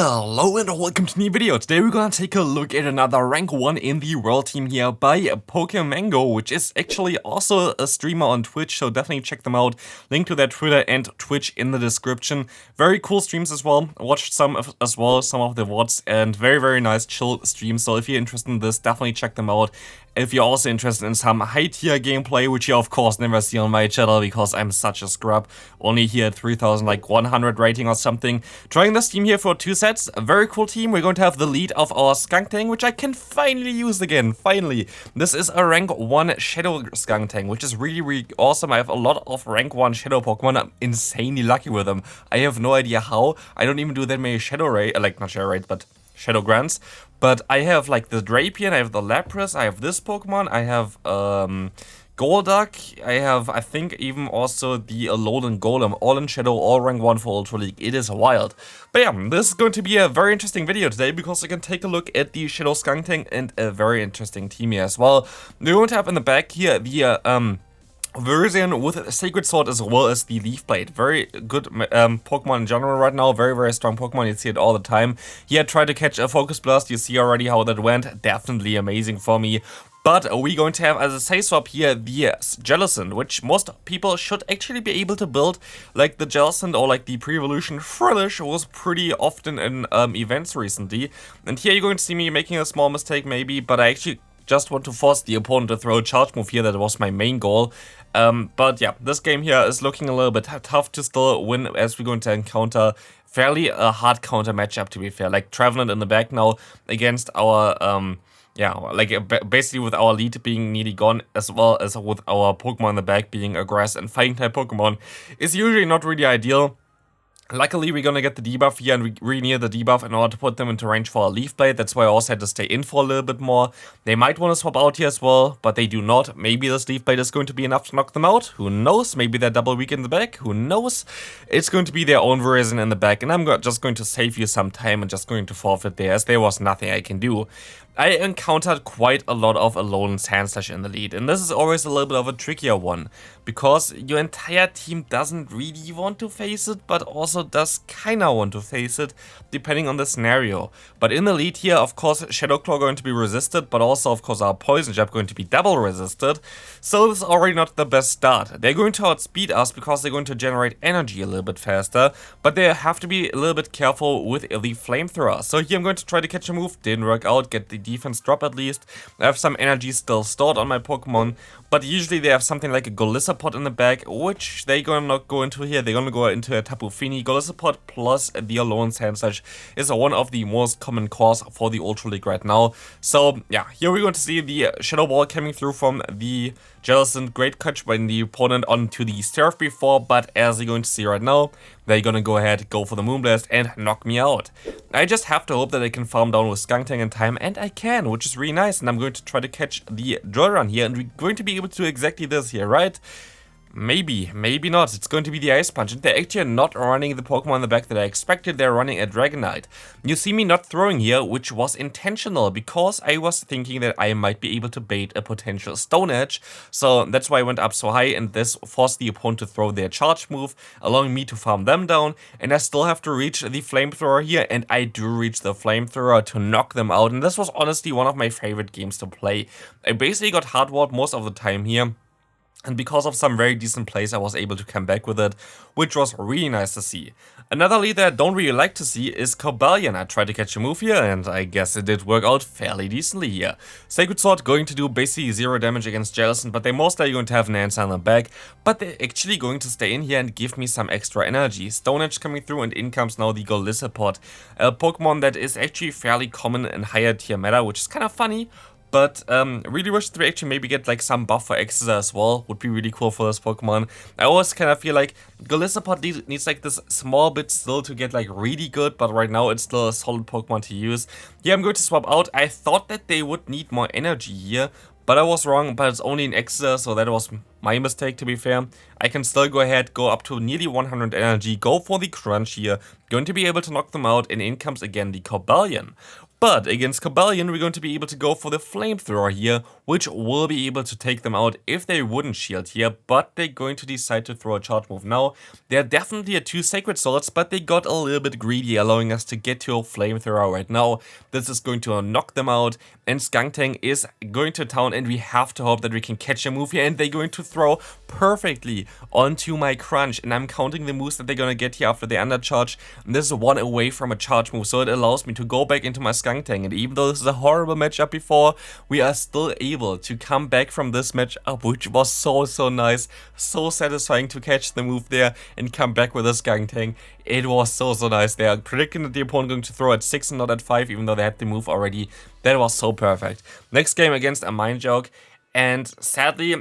Hello and welcome to a new video. Today we're gonna take a look at another rank 1 in the world team here by PokeMango, which is actually also a streamer on Twitch, so definitely check them out. Link to their Twitter and Twitch in the description. Very cool streams as well. Watched some of the VODs, and very nice chill streams, so if you're interested in this, definitely check them out. If you're also interested in some high-tier gameplay, which you of course never see on my channel because I'm such a scrub, only here at 3,100 rating or something. Trying this team here for 2 sets, a very cool team. We're going to have the lead of our Skuntank, which I can finally use again, finally. This is a rank 1 Shadow Skuntank, which is really awesome. I have a lot of rank 1 Shadow Pokemon. I'm insanely lucky with them. I have no idea how. I don't even do that many Shadow Raid, not Shadow Raid, but Shadow Grants. But I have like the Drapion, I have the Lapras, I have this Pokemon, I have Golduck, I have I think even also the Alolan Golem, all in Shadow, all rank 1 for Ultra League. It is wild. But yeah, this is going to be a very interesting video today because we can take a look at the Shadow Skuntank and a very interesting team here as well. We're going to have in the back here the version with Sacred Sword as well as the Leaf Blade. Very good Pokemon in general right now. Very strong Pokemon. You see it all the time. Here, try to catch a Focus Blast. You see already how that went. Definitely amazing for me. But we're going to have as a save swap here the Jellicent, which most people should actually be able to build. Like the Jellicent or like the pre-evolution Frillish was pretty often in events recently. And here you're going to see me making a small mistake maybe, but I actually just want to force the opponent to throw a charge move here. That was my main goal. But yeah, this game here is looking a little bit tough to still win, as we're going to encounter fairly a hard counter matchup, to be fair. Like Trevenant in the back now against our, basically with our lead being nearly gone, as well as with our Pokemon in the back being a grass and fighting type Pokemon, is usually not really ideal. Luckily, we're gonna get the debuff here, and we really need the debuff in order to put them into range for a Leaf Blade. That's why I also had to stay in for a little bit more. They might want to swap out here as well, but they do not. Maybe this Leaf Blade is going to be enough to knock them out. Who knows? Maybe they're double weak in the back. Who knows? It's going to be their own version in the back, and I'm just going to save you some time and just going to forfeit there, as there was nothing I can do. I encountered quite a lot of Alolan Sandslash in the lead, and this is always a little bit of a trickier one, because your entire team doesn't really want to face it, but also does kinda want to face it, depending on the scenario. But in the lead here, of course, Shadow Claw going to be resisted, but also, of course, our Poison Jab going to be double resisted, so this is already not the best start. They're going to outspeed us because they're going to generate energy a little bit faster, but they have to be a little bit careful with the Flamethrower. So here I'm going to try to catch a move, didn't work out, get the defense drop at least. I have some energy still stored on my Pokemon, but usually they have something like a Golisopod in the back, which they're gonna not go into here. They're gonna go into a Tapu Fini. Golisopod plus the Alolan Sandslash is one of the most common cores for the Ultra League right now. So yeah, here we're going to see the Shadow Ball coming through from the Jellicent. Great catch by the opponent onto the Surf before, but as you're going to see right now, they're gonna go ahead, go for the Moonblast and knock me out. I just have to hope that I can farm down with Skuntank in time, and I can, which is really nice. And I'm going to try to catch the Joyrun here, and we're going to be able to do exactly this here, right? Maybe not. It's going to be the Ice Punch, and they're actually not running the Pokemon in the back that I expected. They're running a Dragonite. You see me not throwing here, which was intentional, because I was thinking that I might be able to bait a potential Stone Edge, so that's why I went up so high, and this forced the opponent to throw their charge move, allowing me to farm them down, and I still have to reach the Flamethrower here, and I do reach the Flamethrower to knock them out, and this was honestly one of my favorite games to play. I basically got hardwalled most of the time here, and because of some very decent plays, I was able to come back with it, which was really nice to see. Another lead that I don't really like to see is Cobalion. I tried to catch a move here, and I guess it did work out fairly decently here. Sacred Sword going to do basically 0 damage against Jellicent, but they're most likely going to have an answer on the back. But they're actually going to stay in here and give me some extra energy. Stone Edge coming through, and in comes now the Golisopod, a Pokemon that is actually fairly common in higher tier meta, which is kind of funny. But really wish to actually maybe get like some buff for Exeter as well. Would be really cool for this Pokemon. I always kind of feel like Golisopod needs like this small bit still to get like really good, but right now it's still a solid Pokemon to use. Yeah, I'm going to swap out. I thought that they would need more energy here, but I was wrong. But it's only an Exeter, so that was my mistake, to be fair. I can still go ahead, go up to nearly 100 energy, go for the Crunch here. Going to be able to knock them out, and in comes again the Cobalion. But against Cobalion, we're going to be able to go for the Flamethrower here, which will be able to take them out if they wouldn't shield here, but they're going to decide to throw a charge move now. They're definitely at 2 Sacred Swords, but they got a little bit greedy, allowing us to get to a Flamethrower right now. This is going to knock them out, and Skuntank is going to town, and we have to hope that we can catch a move here, and they're going to throw perfectly onto my Crunch, and I'm counting the moves that they're going to get here after the undercharge. And this is 1 away from a charge move, so it allows me to go back into my Skuntank, and even though this is a horrible matchup before, we are still able to come back from this matchup, which was so nice, so satisfying to catch the move there and come back with a Skuntank. It was so nice there, predicting that the opponent going to throw at 6 and not at 5, even though they had the move already. That was so perfect. Next game against a Mind Joke, and sadly,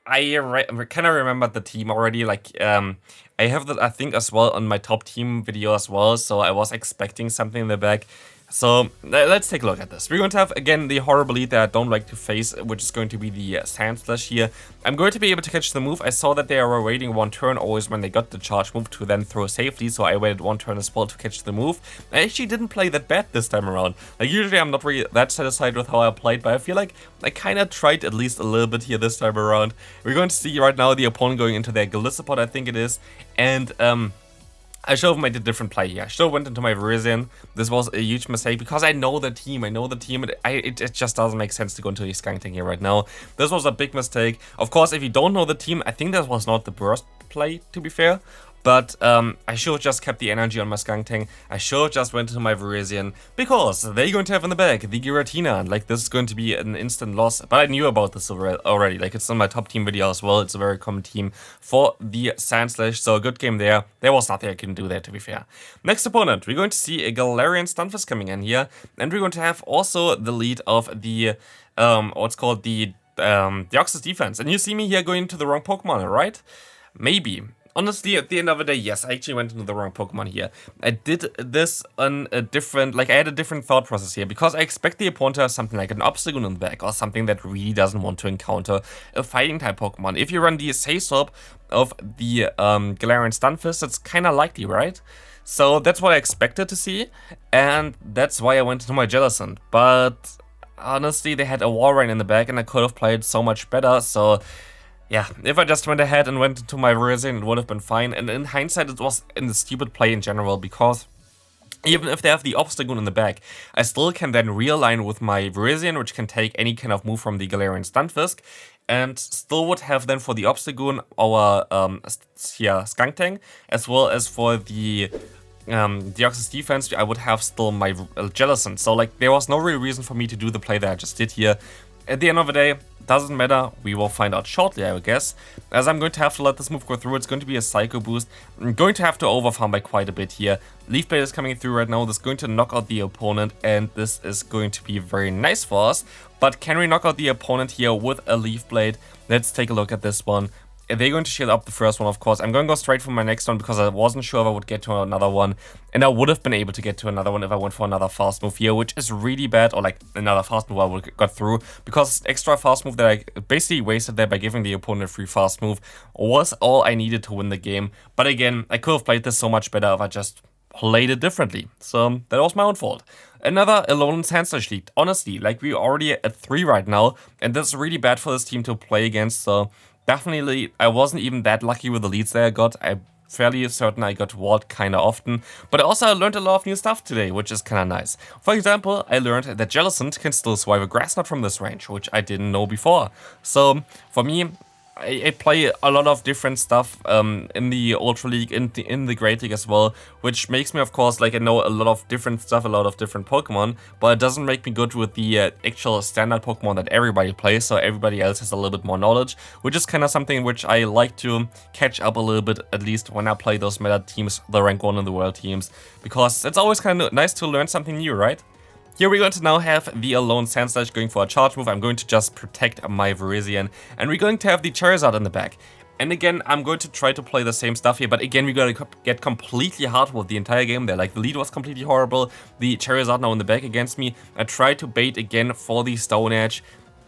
I kind of remembered the team already. Like, I have that, I think, as well on my top team video as well, so I was expecting something in the back. So let's take a look at this. We're going to have, again, the horrible lead that I don't like to face, which is going to be the Sand Slash here. I'm going to be able to catch the move. I saw that they were waiting 1 turn always when they got the charge move to then throw safely, so I waited 1 turn as well to catch the move. I actually didn't play that bad this time around. Like, usually I'm not really that satisfied with how I played, but I feel like I kind of tried at least a little bit here this time around. We're going to see right now the opponent going into their Galissapod, I think it is, and I should have made a different play here. I should have went into my Virizion. This was a huge mistake because I know the team. It just doesn't make sense to go into the Skuntank here right now. This was a big mistake. Of course, if you don't know the team, I think that was not the worst play, to be fair. But I should have just kept the energy on my Skuntank. I should have just went into my Virizion, because they're going to have in the back the Giratina, and like, this is going to be an instant loss. But I knew about this already. Like, it's on my top team video as well. It's a very common team for the Sand Slash, so a good game there. There was nothing I can do there, to be fair. Next opponent, we're going to see a Galarian Stunfisk coming in here, and we're going to have also the lead of the what's called the Deoxys defense. And you see me here going into the wrong Pokemon, right? Maybe. Honestly, at the end of the day, yes, I actually went into the wrong Pokemon here. I did this on a different, like, I had a different thought process here, because I expect the opponent to have something like an Obstagoon in the back, or something that really doesn't want to encounter a fighting type Pokemon. If you run the Say-Swap of the Galarian Stunfisk, it's kind of likely, right? So that's what I expected to see, and that's why I went into my Jellicent. But honestly, they had a Walrein in the back, and I could have played so much better, so yeah, if I just went ahead and went into my Virizion, it would have been fine. And in hindsight, it was a stupid play in general, because even if they have the Obstagoon in the back, I still can then realign with my Virizion, which can take any kind of move from the Galarian Stunfisk, and still would have then for the Obstagoon our Skuntank, as well as for the Deoxys defense, I would have still my Jellicent. So, like, there was no real reason for me to do the play that I just did here. At the end of the day, doesn't matter, we will find out shortly, I guess, as I'm going to have to let this move go through. It's going to be a Psycho Boost. I'm going to have to overfarm by quite a bit here. Leaf Blade is coming through right now. This is going to knock out the opponent, and this is going to be very nice for us. But can we knock out the opponent here with a Leaf Blade? Let's take a look at this one. They're going to shield up the first one, of course. I'm going to go straight for my next one, because I wasn't sure if I would get to another one. And I would have been able to get to another one if I went for another fast move here, which is really bad. Or like another fast move I would have got through, because extra fast move that I basically wasted there by giving the opponent a free fast move was all I needed to win the game. But again, I could have played this so much better if I just played it differently. So that was my own fault. Another Alolan Sand Slash lead. Honestly, like, we're already at 3 right now, and this is really bad for this team to play against. So definitely, I wasn't even that lucky with the leads that I got. I'm fairly certain I got walled kind of often. But also, I learned a lot of new stuff today, which is kind of nice. For example, I learned that Jellicent can still survive a Grass Knot from this range, which I didn't know before. So, for me, I play a lot of different stuff in the Ultra League, in the Great League as well, which makes me, of course, like, I know a lot of different stuff, a lot of different Pokemon, but it doesn't make me good with the actual standard Pokemon that everybody plays, so everybody else has a little bit more knowledge, which is kind of something which I like to catch up a little bit, at least when I play those meta teams, the rank 1 in the world teams, because it's always kind of nice to learn something new, right? Here we're going to now have the Alolan Sand Slash going for a charge move. I'm going to just protect my Virizion, and we're going to have the Charizard in the back. And again, I'm going to try to play the same stuff here, but again, we're going to get completely hard with the entire game there. Like, the lead was completely horrible, the Charizard now in the back against me. I tried to bait again for the Stone Edge.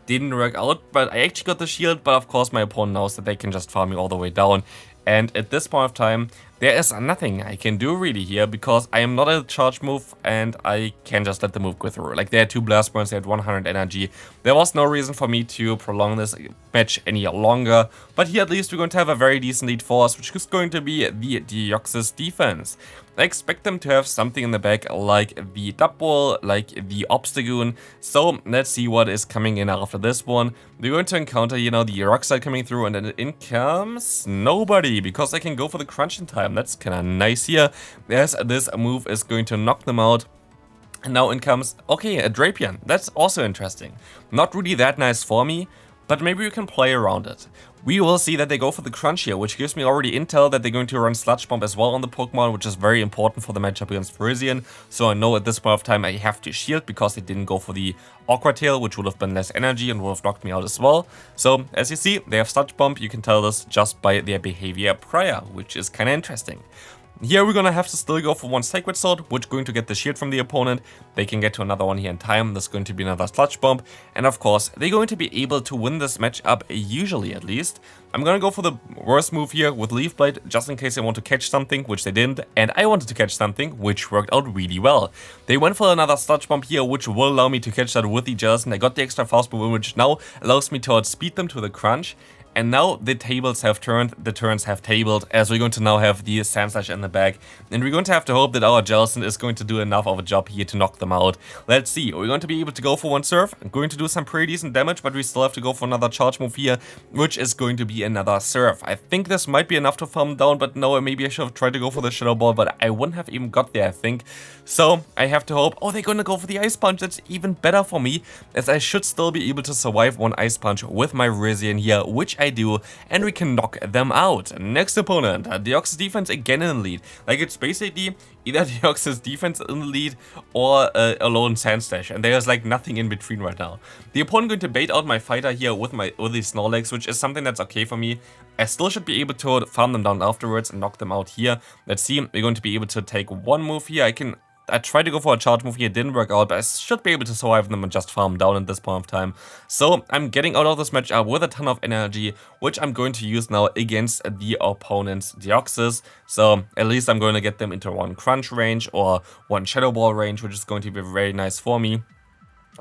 Didn't work out, but I actually got the shield, but of course my opponent knows that they can just farm me all the way down. And at this point of time, there is nothing I can do really here because I am not a charge move and I can just let the move go through. Like, they had 2 blast burns, they had 100 energy. There was no reason for me to prolong this match any longer, but here at least we're going to have a very decent lead for us, which is going to be the Deoxys defense. I expect them to have something in the back like the Double, like the Obstagoon. So let's see what is coming in after this one. We're going to encounter, you know, the Rock Slide coming through, and then in comes nobody, because they can go for the crunch in time. That's kind of nice here, as this move is going to knock them out. And now in comes, okay, a Drapion. That's also interesting. Not really that nice for me, but maybe we can play around it. We will see that they go for the crunch here, which gives me already intel that they're going to run Sludge Bomb as well on the Pokemon, which is very important for the matchup against Virizion. So I know at this point of time I have to shield because they didn't go for the Aqua Tail, which would have been less energy and would have knocked me out as well. So as you see, they have Sludge Bomb. You can tell this just by their behavior prior, which is kind of interesting. Here we're gonna have to still go for one Sacred Sword, which is going to get the shield from the opponent. They can get to another one here in time. There's going to be another Sludge Bomb. And of course, they're going to be able to win this matchup, usually at least. I'm gonna go for the worst move here with Leaf Blade, just in case they want to catch something, which they didn't. And I wanted to catch something, which worked out really well. They went for another Sludge Bomb here, which will allow me to catch that with the Jellicent. I got the extra fast move, which now allows me to outspeed them to the crunch. And now the tables have turned, the turns have tabled, as we're going to now have the Sandslash in the back. And we're going to have to hope that our Jellicent is going to do enough of a job here to knock them out. Let's see, we're going to be able to go for one Surf, going to do some pretty decent damage, but we still have to go for another charge move here, which is going to be another Surf. I think this might be enough to farm down, but no, maybe I should have tried to go for the Shadow Ball, but I wouldn't have even got there, I think. So I have to hope, oh, they're going to go for the Ice Punch. That's even better for me, as I should still be able to survive one Ice Punch with my Virizion here, which I do, and we can knock them out. Next opponent, Deoxys defense again in the lead. Like, it's basically either Deoxys defense in the lead or a lone Sandslash, and there's like nothing in between right now. The opponent going to bait out my fighter here with the Snorlax, which is something that's okay for me. I still should be able to farm them down afterwards and knock them out here. Let's see, we're going to be able to take one move here. I tried to go for a charge move here, it didn't work out, but I should be able to survive them and just farm down at this point of time. So I'm getting out of this matchup with a ton of energy, which I'm going to use now against the opponent's Deoxys. So at least I'm going to get them into one Crunch range or one Shadow Ball range, which is going to be very nice for me.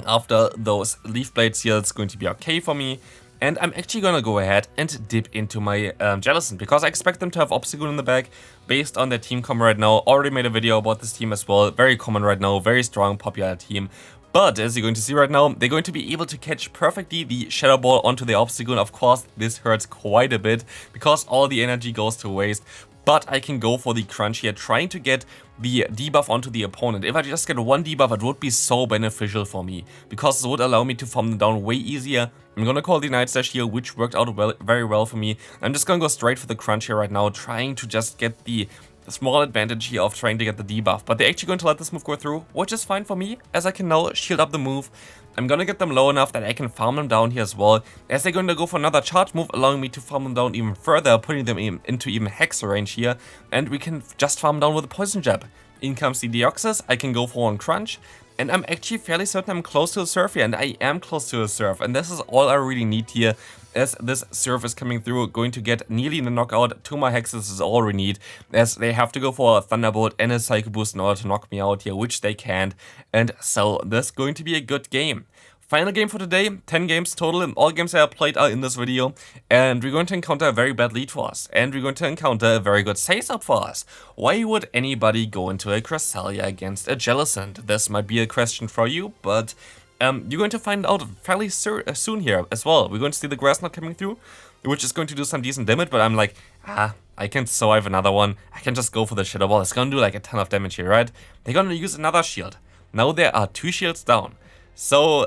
After those Leaf Blades here, it's going to be okay for me. And I'm actually gonna go ahead and dip into my Jellicent, because I expect them to have Obstagoon in the back based on their team combo right now. Already made a video about this team as well. Very common right now, very strong, popular team. But as you're going to see right now, they're going to be able to catch perfectly the Shadow Ball onto the Obstagoon. Of course, this hurts quite a bit because all the energy goes to waste. But I can go for the crunch here, trying to get the debuff onto the opponent. If I just get one debuff, it would be so beneficial for me, because it would allow me to farm them down way easier. I'm gonna call the Night Slash here, which worked out very well for me. I'm just gonna go straight for the crunch here right now, trying to just get the small advantage here of trying to get the debuff. But they're actually going to let this move go through, which is fine for me, as I can now shield up the move. I'm gonna get them low enough that I can farm them down here as well, as they're going to go for another charge move, allowing me to farm them down even further, putting them into even Hex range here, and we can just farm down with a Poison Jab. In comes the Deoxys, I can go for one Crunch, and I'm actually fairly certain I'm close to a Surf here, and I am close to a Surf, and this is all I really need here, as this Surf is coming through, going to get nearly the knockout. 2 more Hexes is all we need, as they have to go for a Thunderbolt and a Psycho Boost in order to knock me out here, which they can't, and so this is going to be a good game. Final game for today, 10 games total, and all games I have played are in this video, and we're going to encounter a very bad lead for us, and we're going to encounter a very good Seizup for us. Why would anybody go into a Cresselia against a Jellicent? This might be a question for you, but you're going to find out fairly soon here as well. We're going to see the Grass Knot coming through, which is going to do some decent damage, but I'm like, I can survive another one. I can just go for the Shadow Ball. It's going to do like a ton of damage here, right? They're going to use another shield. Now there are 2 shields down. So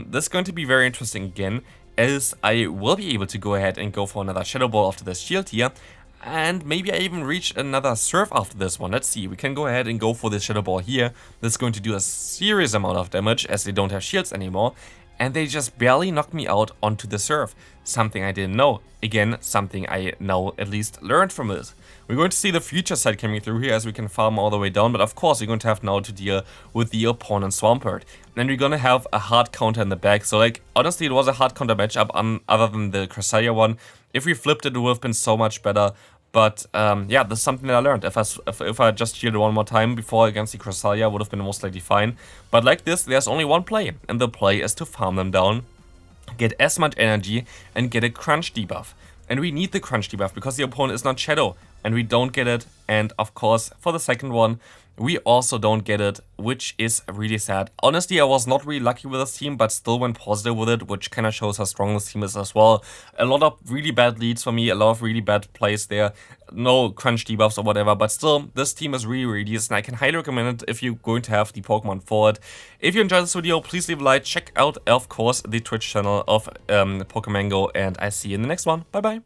this is going to be very interesting again, as I will be able to go ahead and go for another Shadow Ball after this shield here, and maybe I even reach another Surf after this one. Let's see, we can go ahead and go for this Shadow Ball here. This is going to do a serious amount of damage, as they don't have shields anymore, and they just barely knocked me out onto the Surf. Something I didn't know. Again, something I now at least learned from this. We're going to see the future side coming through here, as we can farm all the way down, but of course we're going to have now to deal with the opponent's Swampert. And we're going to have a hard counter in the back, so like, honestly it was a hard counter matchup other than the Cresselia one. If we flipped it, it would have been so much better, But yeah, this is something that I learned. If I just shielded one more time before against the Cresselia, would have been most likely fine. But like this, there's only one play, and the play is to farm them down, get as much energy, and get a crunch debuff. And we need the crunch debuff because the opponent is not Shadow, and we don't get it. And of course, for the second one, we also don't get it, which is really sad. Honestly, I was not really lucky with this team, but still went positive with it, which kind of shows how strong this team is as well. A lot of really bad leads for me, a lot of really bad plays there. No crunch debuffs or whatever, but still, this team is really, really decent. I can highly recommend it if you're going to have the Pokemon for it. If you enjoyed this video, please leave a like. Check out, of course, the Twitch channel of PokeMango, and I see you in the next one. Bye-bye.